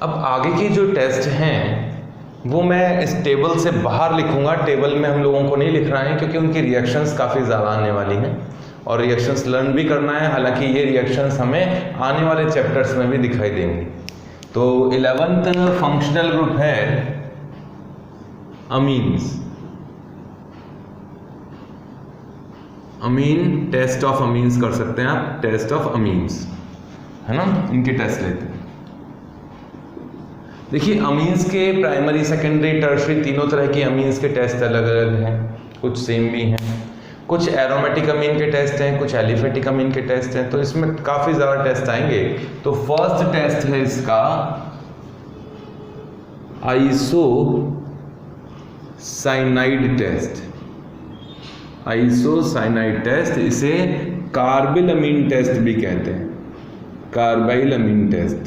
अब आगे के जो टेस्ट हैं वो मैं इस टेबल से बाहर लिखूंगा, टेबल में हम लोगों को नहीं लिख रहा है क्योंकि उनकी रिएक्शंस काफ़ी ज़्यादा आने वाली हैं और रिएक्शंस लर्न भी करना है। हालांकि ये रिएक्शंस हमें आने वाले चैप्टर्स में भी दिखाई देंगी। तो 11th फंक्शनल ग्रुप है amines. Amine, test of amines कर सकते हैं आप, टेस्ट ऑफ अमीन्स, है ना, इनके टेस्ट लेते हैं। देखिए अमीन्स के प्राइमरी, सेकेंडरी, टर्शियरी तीनों तरह के अमीन्स के टेस्ट अलग अलग हैं, कुछ सेम भी हैं। कुछ एरोमेटिक अमीन के टेस्ट हैं, कुछ एलिफेटिक अमीन के टेस्ट हैं, तो इसमें काफ़ी ज़्यादा टेस्ट आएंगे। तो फर्स्ट टेस्ट है इसका आइसोसाइनाइड टेस्ट। आइसोसाइनाइड टेस्ट, इसे कार्बिल अमीन टेस्ट भी कहते हैं, कार्बाइल अमीन टेस्ट।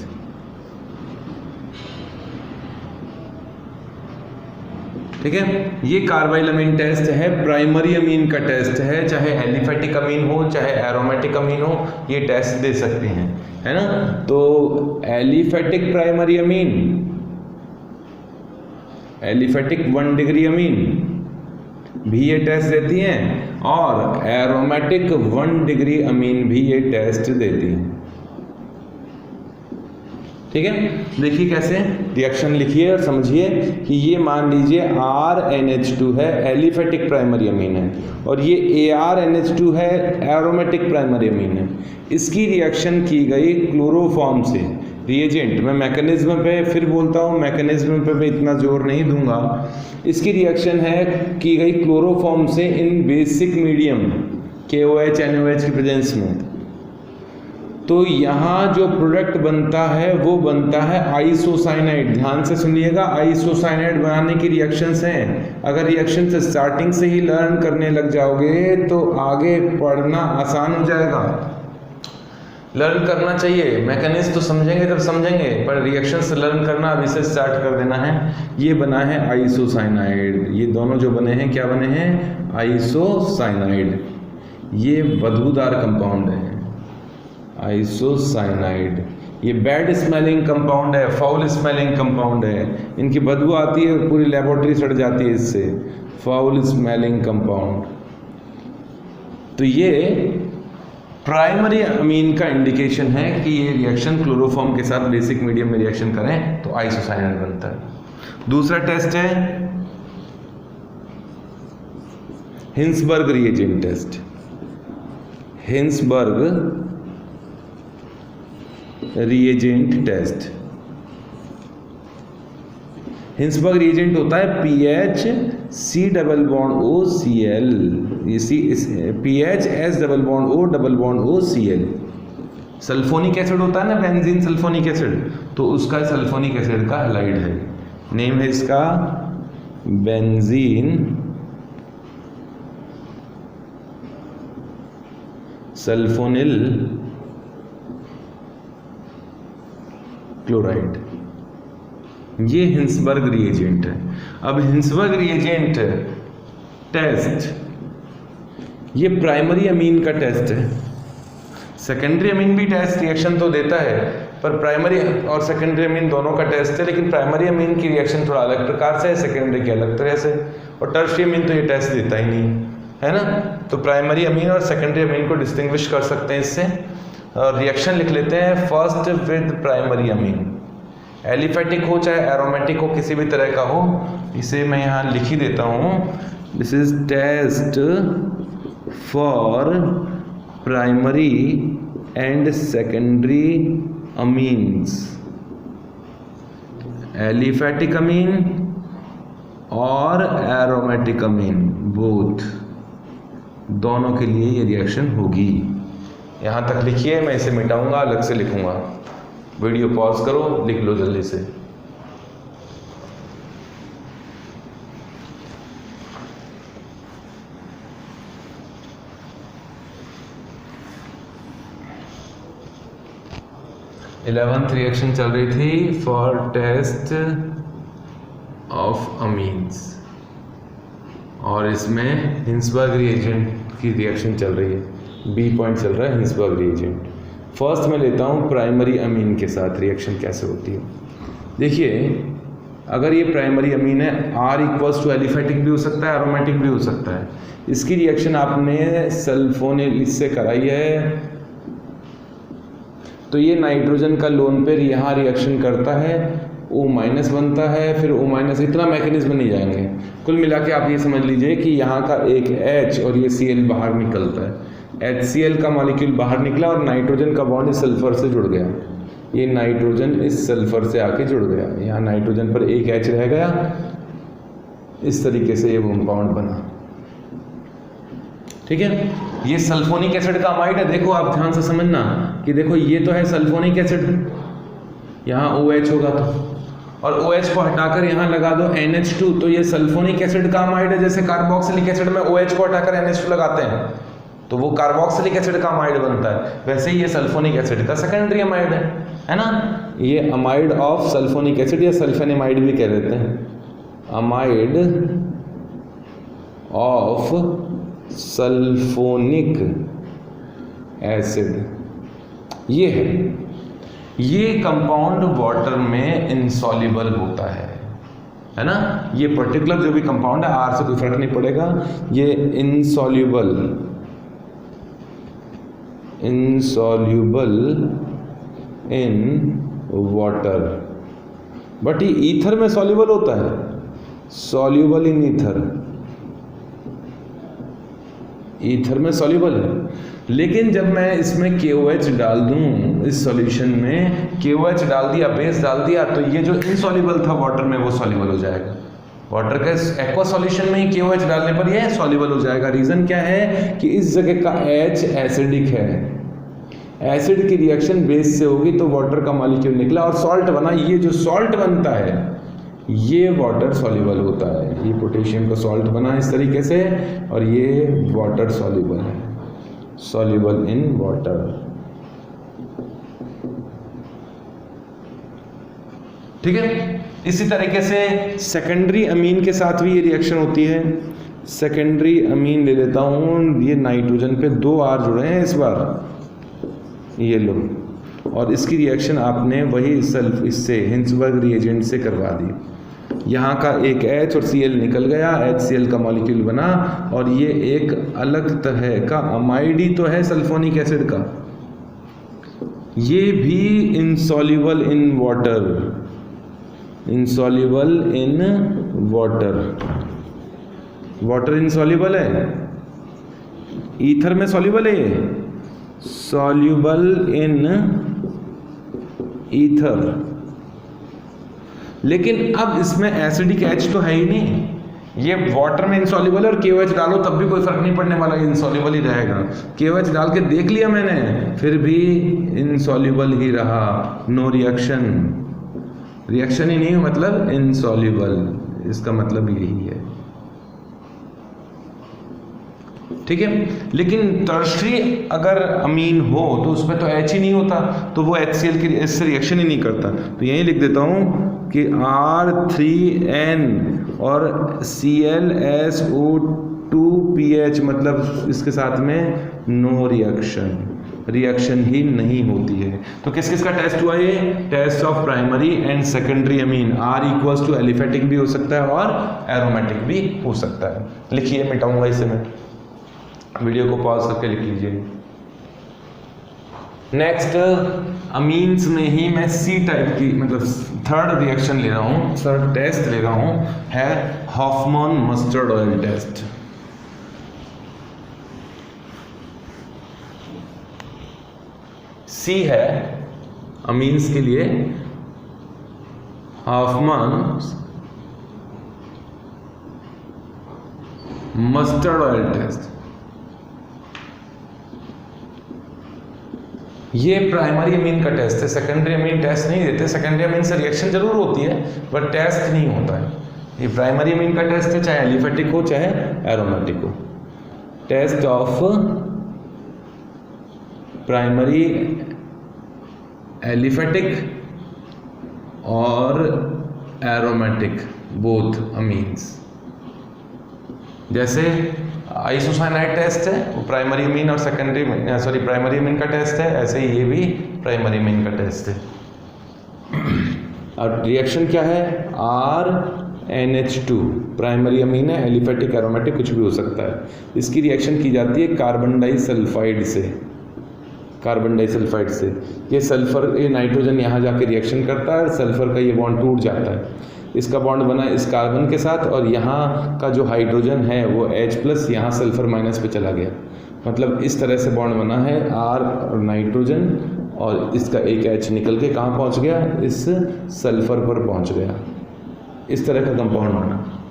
ठीक है, ये कार्बाइल अमीन टेस्ट है, प्राइमरी अमीन का टेस्ट है, चाहे एलिफेटिक अमीन हो चाहे एरोमेटिक अमीन हो, ये टेस्ट दे सकते हैं, है ना। तो aliphatic primary amine, aliphatic 1 degree amine भी ये टेस्ट देती हैं और एरोमेटिक 1 डिग्री अमीन भी ये टेस्ट देती हैं। ठीक है, देखिए कैसे रिएक्शन लिखिए और समझिए कि ये मान लीजिए RNH2 है, एलिफेटिक प्राइमरी अमीन है, और ये ArNH2 है, एरोमेटिक प्राइमरी अमीन है। इसकी रिएक्शन की गई क्लोरोफॉर्म से, रिएजेंट, मैं मैकेनिज्म पे फिर बोलता हूँ, मैकेनिज्म पे मैं इतना जोर नहीं दूंगा। इसकी रिएक्शन है की गई क्लोरोफॉर्म से इन बेसिक मीडियम KOH NOH की प्रेजेंस में। तो यहाँ जो प्रोडक्ट बनता है वो बनता है आइसोसाइनाइड। ध्यान से सुनिएगा, आइसोसाइनाइड बनाने की रिएक्शंस हैं। अगर रिएक्शन से स्टार्टिंग से ही लर्न करने लग जाओगे तो आगे पढ़ना आसान हो जाएगा। लर्न करना चाहिए, मैकेनिज्म तो समझेंगे तब समझेंगे, पर रिएक्शन से लर्न करना अभी से स्टार्ट कर देना है। ये बना है आइसोसाइनाइड, ये दोनों जो बने हैं क्या बने हैं, आइसोसाइनाइड। ये बदबूदार कंपाउंड है आइसोसाइनाइड। ये बैड स्मेलिंग कंपाउंड है, फाउल स्मेलिंग कंपाउंड है, इनकी बदबू आती है, पूरी लेबोरेटरी सड़ जाती है इससे, फाउल स्मेलिंग कंपाउंड। तो ये प्राइमरी अमीन का इंडिकेशन है कि ये रिएक्शन क्लोरोफॉर्म के साथ बेसिक मीडियम में रिएक्शन करें तो आइसोसाइनाइड बनता है। दूसरा टेस्ट है Hinsberg reagent test. Hinsberg reagent test. Hinsberg reagent होता है PHC+OCl, PHS+OOCl। सल्फोनिक एसिड होता है ना, बेंजीन सल्फोनिक एसिड, तो उसका सल्फोनिक एसिड का हैलाइड है, नेम है इसका बेंजीन सल्फोनिल क्लोराइड। ये हिंसबर्ग रिएजेंट है। अब हिंसबर्ग रिएजेंट टेस्ट, ये प्राइमरी अमीन का टेस्ट है। सेकेंडरी अमीन भी टेस्ट रिएक्शन तो देता है, पर प्राइमरी और सेकेंडरी अमीन दोनों का टेस्ट है, लेकिन प्राइमरी अमीन की रिएक्शन थोड़ा अलग प्रकार से है, सेकेंडरी की अलग तरह से, और टर्शियरी अमीन तो ये टेस्ट देता ही नहीं है ना। तो प्राइमरी अमीन और सेकेंडरी अमीन को डिस्टिंग्विश कर सकते हैं इससे। और रिएक्शन लिख लेते हैं first with primary amine, aliphatic हो चाहे एरोमेटिक हो, किसी भी तरह का हो, इसे मैं यहाँ लिख ही देता हूँ। This is test for primary and secondary amines, aliphatic amine और एरोमेटिक अमीन, बोथ, दोनों के लिए ये रिएक्शन होगी। यहाँ तक लिखिए, मैं इसे मिटाऊंगा, अलग से लिखूंगा। वीडियो पॉज करो, लिख लो जल्दी से। इलेवेंथ रिएक्शन चल रही थी फॉर टेस्ट ऑफ अमीन्स, और इसमें हिंसबर्ग रिएजेंट की रिएक्शन चल रही है। बी पॉइंट चल रहा है हिंसबर्ग रिएजेंट। फर्स्ट मैं लेता हूँ प्राइमरी अमीन के साथ रिएक्शन कैसे होती है। देखिए अगर ये प्राइमरी अमीन है, R इक्वल्स टू एलिफेटिक भी हो सकता है, एरोमेटिक भी हो सकता है। इसकी रिएक्शन आपने सल्फोनिल इससे कराई है, तो ये नाइट्रोजन का लोन पेयर यहाँ रिएक्शन करता है, O माइनस बनता है, फिर O माइनस, इतना मैकेनिज्म नहीं जाएंगे। कुल मिला के आप ये समझ लीजिए कि यहाँ का एक H और ये Cl बाहर निकलता है। HCl का मॉलिक्यूल बाहर निकला और नाइट्रोजन का बॉन्ड इस सल्फर से जुड़ गया। ये नाइट्रोजन इस सल्फर से आके जुड़ गया, यहाँ नाइट्रोजन पर एक H रह गया, इस तरीके से ये कंपाउंड बना। ठीक है, ये सल्फोनिक एसिड का अमाइड है। देखो आप ध्यान से समझना कि देखो ये तो है सल्फोनिक एसिड, यहाँ OH होगा तो, और OH को हटाकर यहाँ लगा दो NH2, तो ये सल्फोनिक एसिड का अमाइड है। जैसे कार्बोक्सिलिक एसिड में OH को हटाकर NH2 लगाते हैं तो वो कार्बोक्सिलिक एसिड का अमाइड बनता है, वैसे ही ये सल्फोनिक एसिड का सेकेंडरी अमाइड है ना। ये अमाइड ऑफ सल्फोनिक एसिड या सल्फेनिमाइड भी कह देते हैं, अमाइड ऑफ सल्फोनिक एसिड ये है। ये कंपाउंड वाटर में इनसॉल्युबल होता है ना। ये पर्टिकुलर जो भी कंपाउंड है, R से कोई फर्क नहीं पड़ेगा, ये इनसॉल्युबल इन वाटर, बट ये ईथर में सॉल्युबल होता है, सॉल्युबल इन ईथर में सॉल्युबल है। लेकिन जब मैं इसमें KOH डाल दूं, इस सॉल्यूशन में KOH डाल दिया, बेस डाल दिया, तो ये जो इनसॉल्युबल था वाटर में वो सॉल्युबल हो जाएगा। वाटर के एक्वा सॉल्यूशन में ही KOH डालने पर ये सॉल्युबल हो जाएगा। रीजन क्या है कि इस जगह का H एसिडिक है, एसिड की रिएक्शन बेस से होगी तो वाटर का मॉलिक्यूल निकला और सॉल्ट बना। ये जो सॉल्ट बनता है ये वाटर सॉल्युबल होता है, ये पोटेशियम का सॉल्ट बना इस तरीके से, और ये वाटर सॉल्युबल है, सॉल्युबल इन वाटर। ठीक है, इसी तरीके से सेकेंडरी अमीन के साथ भी ये रिएक्शन होती है। सेकेंडरी अमीन ले लेता हूँ, ये नाइट्रोजन पे 2 R जुड़े हैं इस बार, ये लो, और इसकी रिएक्शन आपने वही सल्फ इससे हिंसबर्ग रिएजेंट से करवा दी। यहाँ का एक H और Cl निकल गया, HCl का मॉलिक्यूल बना, और ये एक अलग तरह का अमाइड ही तो है सल्फोनिक एसिड का, ये भी insoluble in water, insoluble in water, water insoluble है, ईथर में सॉल्युबल है, ये सॉल्युबल इन ईथर। लेकिन अब इसमें एसिडिक H तो है ही नहीं, ये वाटर में इनसॉल्युबल है, और KOH डालो तब भी कोई फर्क नहीं पड़ने वाला, इनसॉल्युबल ही रहेगा। KOH डाल के देख लिया मैंने, फिर भी इनसॉल्युबल ही रहा, नो रिएक्शन, रिएक्शन ही नहीं मतलब इनसॉल्युबल, इसका मतलब यही है। ठीक है, लेकिन टर्शरी अगर अमीन हो तो उसमें तो H ही नहीं होता, तो वो HCl की इससे रिएक्शन ही नहीं करता। तो यही लिख देता हूँ कि R3N और ClSO2pH, मतलब इसके साथ में नो रिएक्शन, रिएक्शन ही नहीं होती है। तो किस किस का टेस्ट हुआ ये? Test of primary and secondary amine. R equals to aliphatic भी हो सकता है और एरोमेटिक भी हो सकता है। लिखिए, मिटाऊंगा इसे मैं, वीडियो को पॉज करके लिख लीजिए। नेक्स्ट अमीन्स में ही मैं C टाइप की मतलब थर्ड रिएक्शन ले रहा हूँ, थर्ड टेस्ट ले रहा हूँ, है Hofmann mustard oil test. C है अमीन्स के लिए हॉफमैन मस्टर्ड ऑयल टेस्ट। ये प्राइमरी अमीन का टेस्ट है, सेकेंडरी अमीन टेस्ट नहीं देते। सेकेंडरी अमीन से रिएक्शन जरूर होती है बट टेस्ट नहीं होता है। ये प्राइमरी अमीन का टेस्ट है, चाहे एलिफेटिक हो चाहे एरोमेटिक हो। टेस्ट ऑफ प्राइमरी एलिफेटिक और एरोमेटिक बोथ अमीन्स। जैसे आइसोसाइनाइड टेस्ट है, वो प्राइमरी अमीन और सेकेंडरी प्राइमरी अमीन का टेस्ट है, ऐसे ही ये भी प्राइमरी अमीन का टेस्ट है। और रिएक्शन क्या है, RNH2 प्राइमरी अमीन है, एलिफेटिक एरोमेटिक कुछ भी हो सकता है। इसकी रिएक्शन की जाती है कार्बन डाइसल्फाइड से, कार्बन डाइसल्फाइड से। ये सल्फर, ये नाइट्रोजन यहाँ जाके रिएक्शन करता है और सल्फर का ये बॉन्ड टूट जाता है, इसका बॉन्ड बना इस कार्बन के साथ, और यहाँ का जो हाइड्रोजन है वो H+, यहाँ सल्फर माइनस पे चला गया, मतलब इस तरह से बॉन्ड बना है R और नाइट्रोजन, और इसका एक H निकल के कहाँ पहुँच गया, इस सल्फर पर पहुँच गया। इस तरह का कंपाउंड बना।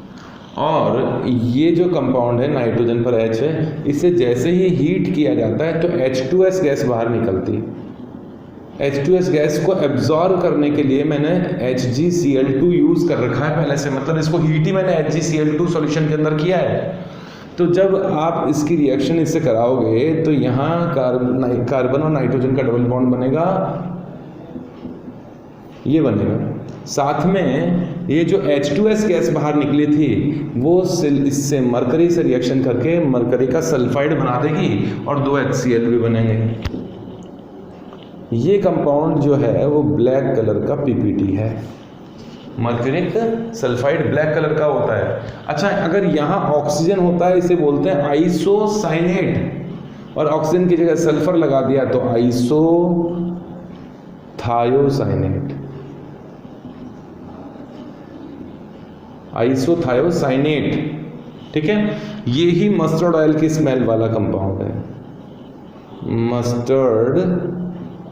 और ये जो कंपाउंड है नाइट्रोजन पर H है, इसे जैसे ही हीट किया जाता है तो H2S गैस बाहर निकलती है। H2S गैस को एब्जॉर्ब करने के लिए मैंने HgCl2 यूज़ कर रखा है पहले से, मतलब इसको हीट ही मैंने HgCl2 सॉल्यूशन के अंदर किया है। तो जब आप इसकी रिएक्शन इससे कराओगे तो यहाँ कार्बन और नाइट्रोजन का डबल बॉन्ड बनेगा, ये बनेगा। साथ में ये जो H2S गैस बाहर निकली थी वो इससे मरकरी से रिएक्शन करके मरकरी का सल्फाइड बना देगी और 2 HCl भी बनेंगे। ये कंपाउंड जो है वो ब्लैक कलर का PPT है, मर्क्यूरिक सल्फाइड ब्लैक कलर का होता है। अच्छा, अगर यहाँ ऑक्सीजन होता है इसे बोलते हैं आइसोसाइनेट, और ऑक्सीजन की जगह सल्फर लगा दिया तो आइसोथायोसाइनेट, आइसोथायोसाइनेट, ठीक है। ये ही मस्टर्ड ऑयल की स्मेल वाला कंपाउंड है, मस्टर्ड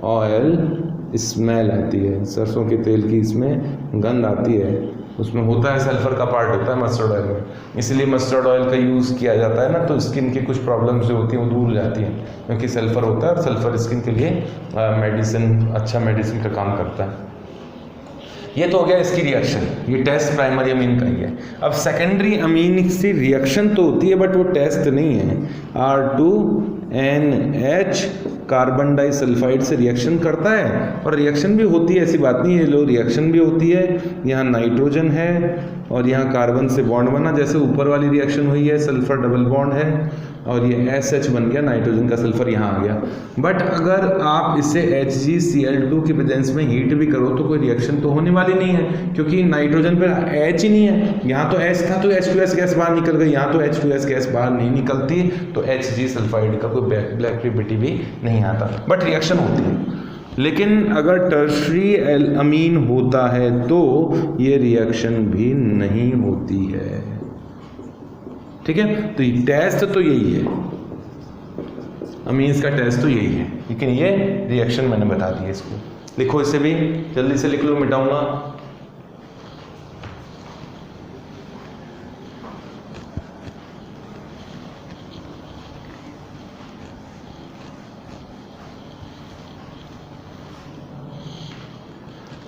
ऑयल स्मेल आती है, सरसों के तेल की इसमें गंध आती है, उसमें होता है सल्फर का पार्ट होता है मस्टर्ड ऑयल में, इसलिए मस्टर्ड ऑयल का यूज़ किया जाता है ना, तो स्किन की कुछ प्रॉब्लम्स जो होती हैं वो दूर हो जाती हैं, क्योंकि सल्फर होता है और सल्फर स्किन के लिए मेडिसिन, अच्छा मेडिसिन का काम करता है। ये तो हो गया इसकी रिएक्शन, ये टेस्ट प्राइमरी अमीन का ही है। अब सेकेंडरी अमीन से रिएक्शन तो होती है बट वो टेस्ट नहीं है। R2NH कार्बन डाइसल्फाइड से रिएक्शन करता है, और रिएक्शन भी होती है, ऐसी बात नहीं है, लो रिएक्शन भी होती है। यहाँ नाइट्रोजन है और यहाँ कार्बन से बॉन्ड बना, जैसे ऊपर वाली रिएक्शन हुई है, सल्फर डबल बॉन्ड है और ये SH बन गया, नाइट्रोजन का सल्फर यहाँ आ गया। बट अगर आप इसे HgCl2 की प्रेजेंस में हीट भी करो तो कोई रिएक्शन तो होने वाली नहीं है, क्योंकि नाइट्रोजन पर H ही नहीं है। यहाँ तो H था तो H2S गैस बाहर निकल गई, यहाँ तो H2S गैस बाहर नहीं निकलती, तो Hg सल्फाइड का कोई ब्लैक PPT भी नहीं आता, बट रिएक्शन होती है। लेकिन अगर टर्शरी अमीन होता है तो ये रिएक्शन भी नहीं होती है, ठीक है। तो टेस्ट तो यही है, अमीन्स का टेस्ट तो यही है, लेकिन ये रिएक्शन मैंने बता दी है। इसको लिखो, इसे भी जल्दी से लिख लो, मिटाऊंगा।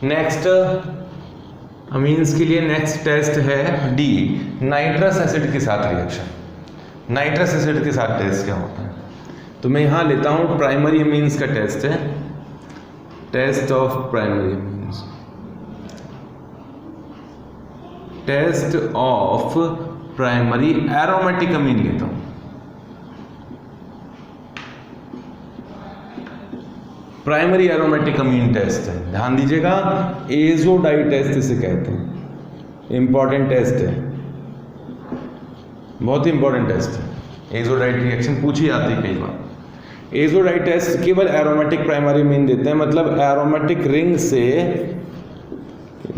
नेक्स्ट अमीन्स के लिए नेक्स्ट टेस्ट है डी, नाइट्रस एसिड के साथ रिएक्शन। नाइट्रस एसिड के साथ टेस्ट क्या होता है, तो मैं यहाँ लेता हूँ प्राइमरी अमीन्स का टेस्ट है, test of primary amines, test of primary aromatic amine लेता हूँ। प्राइमरी एरोमेटिक अमीन टेस्ट है, ध्यान दीजिएगा, एजोडाई टेस्ट इसे कहते हैं, इंपॉर्टेंट टेस्ट है, बहुत ही इंपॉर्टेंट टेस्ट है। एजोडाइट रिएक्शन पूछी जाती है कई बार। एजोडाइट टेस्ट केवल एरोमेटिक प्राइमरी अमीन देते हैं, मतलब एरोमेटिक रिंग से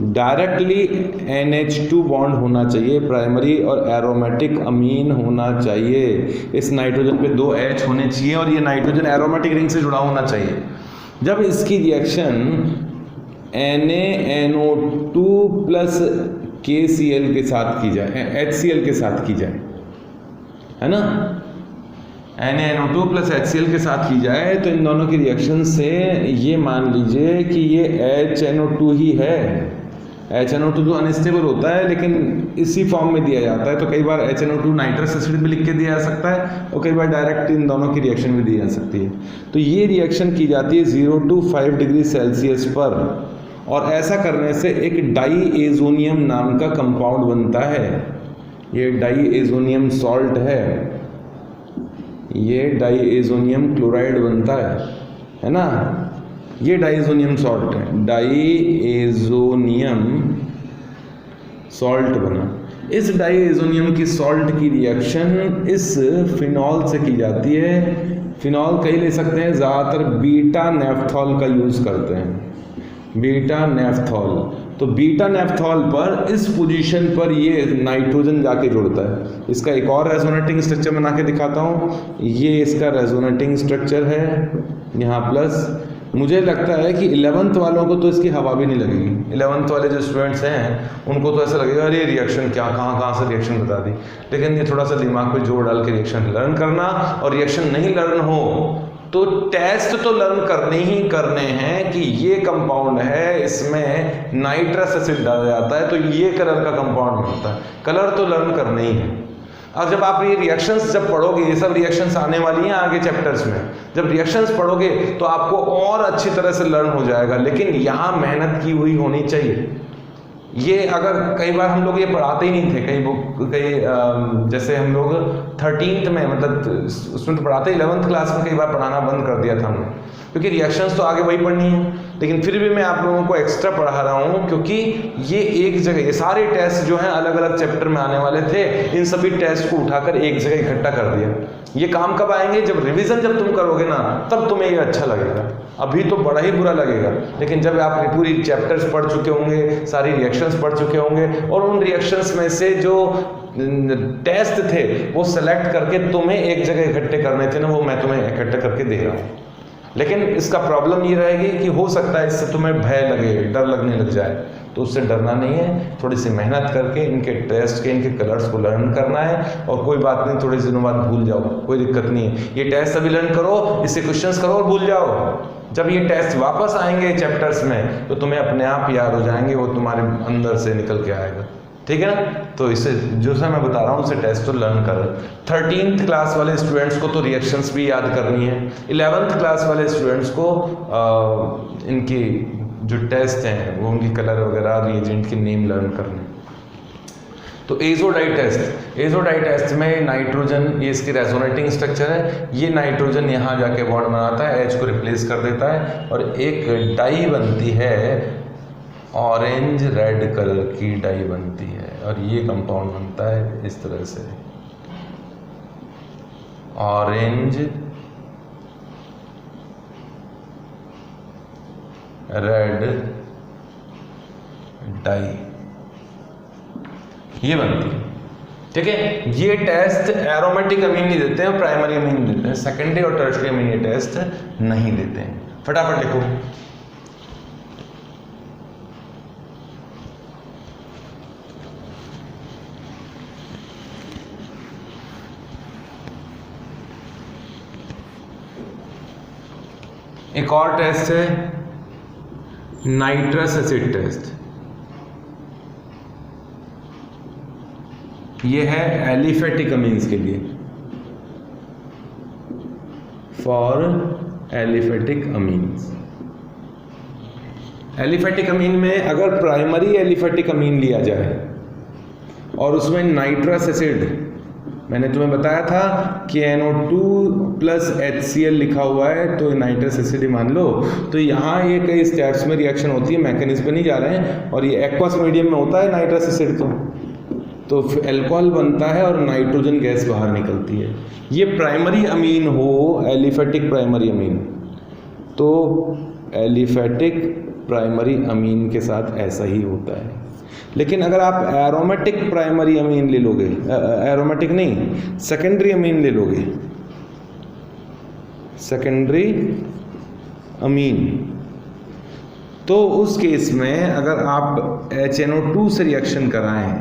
डायरेक्टली NH2 बॉन्ड होना चाहिए प्राइमरी, और एरोमेटिक अमीन होना चाहिए। इस नाइट्रोजन पे 2 H होने चाहिए और ये नाइट्रोजन एरोमेटिक रिंग से जुड़ा होना चाहिए। जब इसकी रिएक्शन NaNO2 प्लस KCl के साथ की जाए, HCl के साथ की जाए, है ना, NaNO2 प्लस HCl के साथ की जाए, तो इन दोनों की रिएक्शन से ये मान लीजिए कि ये HNO2 ही है। HNO2 तो अनस्टेबल होता है लेकिन इसी फॉर्म में दिया जाता है, तो कई बार HNO2 नाइट्रस एसिड भी लिख के दिया जा सकता है और कई बार डायरेक्ट इन दोनों की रिएक्शन भी दी जा सकती है। तो ये रिएक्शन की जाती है 0 to 5 डिग्री सेल्सियस पर, और ऐसा करने से एक डाईएजोनियम नाम का कंपाउंड बनता है। ये डाईएजोनियम सॉल्ट है, ये डाईएजोनियम क्लोराइड बनता है ना। ये डाइएजोनियम सॉल्ट है, डाइएजोनियम सॉल्ट बना। इस डाइएजोनियम की सॉल्ट की रिएक्शन इस फिनॉल से की जाती है। फिनॉल कहीं ले सकते हैं, ज़्यादातर बीटा नेफ्थॉल का यूज़ करते हैं, बीटा नेफ्थॉल। तो बीटा नेफ्थॉल पर इस पोजीशन पर ये नाइट्रोजन जाके जुड़ता है। इसका एक और रेजोनेटिंग स्ट्रक्चर बना के दिखाता हूँ। ये इसका रेजोनेटिंग स्ट्रक्चर है, यहाँ प्लस। मुझे लगता है कि 11th वालों को तो इसकी हवा भी नहीं लगेगी। 11th वाले जो स्टूडेंट्स हैं उनको तो ऐसा लगेगा अरे रिएक्शन क्या, कहाँ से रिएक्शन बता दी। लेकिन ये थोड़ा सा दिमाग पे जोर डाल के रिएक्शन लर्न करना, और रिएक्शन नहीं लर्न हो तो टेस्ट तो लर्न करने ही करने हैं कि ये कंपाउंड है, इसमें नाइट्रस एसिड डाला जाता है तो ये कलर का कंपाउंड बनता है। कलर तो लर्न करने ही है। और जब आप ये रिएक्शंस जब पढ़ोगे, ये सब रिएक्शंस आने वाली हैं आगे चैप्टर्स में, जब रिएक्शंस पढ़ोगे तो आपको और अच्छी तरह से लर्न हो जाएगा। लेकिन यहाँ मेहनत की हुई होनी चाहिए। ये अगर कई बार हम लोग ये पढ़ाते ही नहीं थे, कई जैसे हम लोग 13th में, मतलब उसमें तो पढ़ाते, 11th क्लास में कई बार पढ़ाना बंद कर दिया था हमने, क्योंकि रिएक्शंस तो आगे वही पढ़नी है। लेकिन फिर भी मैं आप लोगों को एक्स्ट्रा पढ़ा रहा हूँ, क्योंकि ये एक जगह, ये सारे टेस्ट जो हैं अलग अलग चैप्टर में आने वाले थे, इन सभी टेस्ट को उठाकर एक जगह इकट्ठा कर दिया। ये काम कब आएंगे? जब रिवीजन जब तुम करोगे ना, तब तुम्हें ये अच्छा लगेगा। अभी तो बड़ा ही बुरा लगेगा, लेकिन जब आप पूरी चैप्टर्स पढ़ चुके होंगे, सारी रिएक्शंस पढ़ चुके होंगे, और उन रिएक्शंस में से जो टेस्ट थे वो सेलेक्ट करके तुम्हें एक जगह इकट्ठे करने थे ना, वो मैं तुम्हें इकट्ठे करके दे रहा हूँ। लेकिन इसका प्रॉब्लम ये रहेगी कि हो सकता है इससे तुम्हें भय लगे, डर लगने लग जाए, तो उससे डरना नहीं है। थोड़ी सी मेहनत करके इनके टेस्ट के, इनके कलर्स को लर्न करना है, और कोई बात नहीं, थोड़े दिनों बाद भूल जाओ, कोई दिक्कत नहीं है। ये टेस्ट अभी लर्न करो, इससे क्वेश्चंस करो और भूल जाओ। जब ये टेस्ट वापस आएंगे चैप्टर्स में तो तुम्हें अपने आप याद हो जाएंगे, वो तुम्हारे अंदर से निकल के आएगा। ठीक है ना? तो इसे जो सा मैं बता रहा हूँ, उसे टेस्ट तो लर्न कर। 13th क्लास वाले स्टूडेंट्स को तो रिएक्शंस भी याद करनी है। 11th क्लास वाले स्टूडेंट्स को इनकी जो टेस्ट हैं वो उनकी कलर वगैरह, रिएजेंट की नेम लर्न करने। तो एजोडाई टेस्ट में नाइट्रोजन, ये इसकी रेजोनेटिंग स्ट्रक्चर है। ये नाइट्रोजन यहाँ जाके बॉन्ड बनाता है, H को रिप्लेस कर देता है, और एक डाई बनती है, ऑरेंज रेड कलर की डाई बनती है, और ये कंपाउंड बनता है इस तरह से, ऑरेंज रेड डाई, ये बनती है। ठीक है? ये टेस्ट एरोमेटिक अमीन नहीं देते हैं, प्राइमरी अमीन देते हैं। सेकेंडरी और टर्शियरी अमीन ये टेस्ट नहीं देते हैं। फटाफट लिखो। एक और टेस्ट है नाइट्रस एसिड टेस्ट। ये है एलिफेटिक अमीन्स के लिए, फॉर एलिफेटिक अमीन्स। एलिफेटिक अमीन में अगर प्राइमरी एलिफेटिक अमीन लिया जाए और उसमें नाइट्रस एसिड, मैंने तुम्हें बताया था कि NO2 प्लस HCl लिखा हुआ है, तो नाइट्रस एसिड ही मान लो। तो यहाँ ये कई स्टेप्स में रिएक्शन होती है, मैकेनिज्म पे नहीं जा रहे हैं, और ये एक्वस मीडियम में होता है नाइट्रस एसिड तो अल्कोहल बनता है और नाइट्रोजन गैस बाहर निकलती है। ये प्राइमरी अमीन हो, एलिफेटिक प्राइमरी अमीन, तो एलिफेटिक प्राइमरी अमीन के साथ ऐसा ही होता है। लेकिन अगर आप एरोमेटिक प्राइमरी अमीन ले लोगे, एरोमेटिक नहीं, सेकेंडरी अमीन ले लोगे, सेकेंडरी अमीन, तो उस केस में अगर आप HNO2 से रिएक्शन कराएं,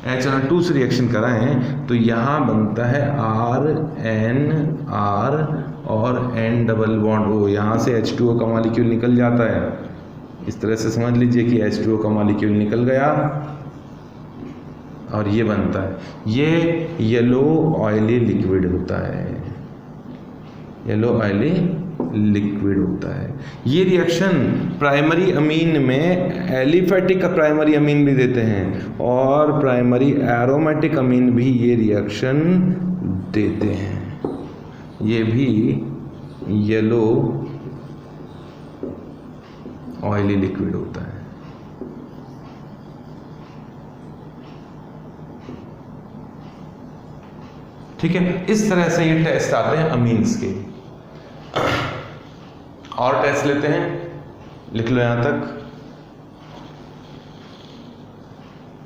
HNO2 से रिएक्शन कराएं, तो यहाँ बनता है RNR और N डबल बॉन्ड O, यहाँ से H2O का मॉलिक्यूल निकल जाता है। इस तरह से समझ लीजिए कि H2O का मॉलिक्यूल निकल गया और ये बनता है, ये येलो ऑयली लिक्विड होता है, येलो ऑयली लिक्विड होता है। ये रिएक्शन प्राइमरी अमीन में एलिफेटिक का प्राइमरी अमीन भी देते हैं और प्राइमरी एरोमेटिक अमीन भी ये रिएक्शन देते हैं। ये भी येलो ऑयली लिक्विड होता है। ठीक है, इस तरह से ये टेस्ट आते हैं अमीन्स के। और टेस्ट लेते हैं, लिख लो यहां तक।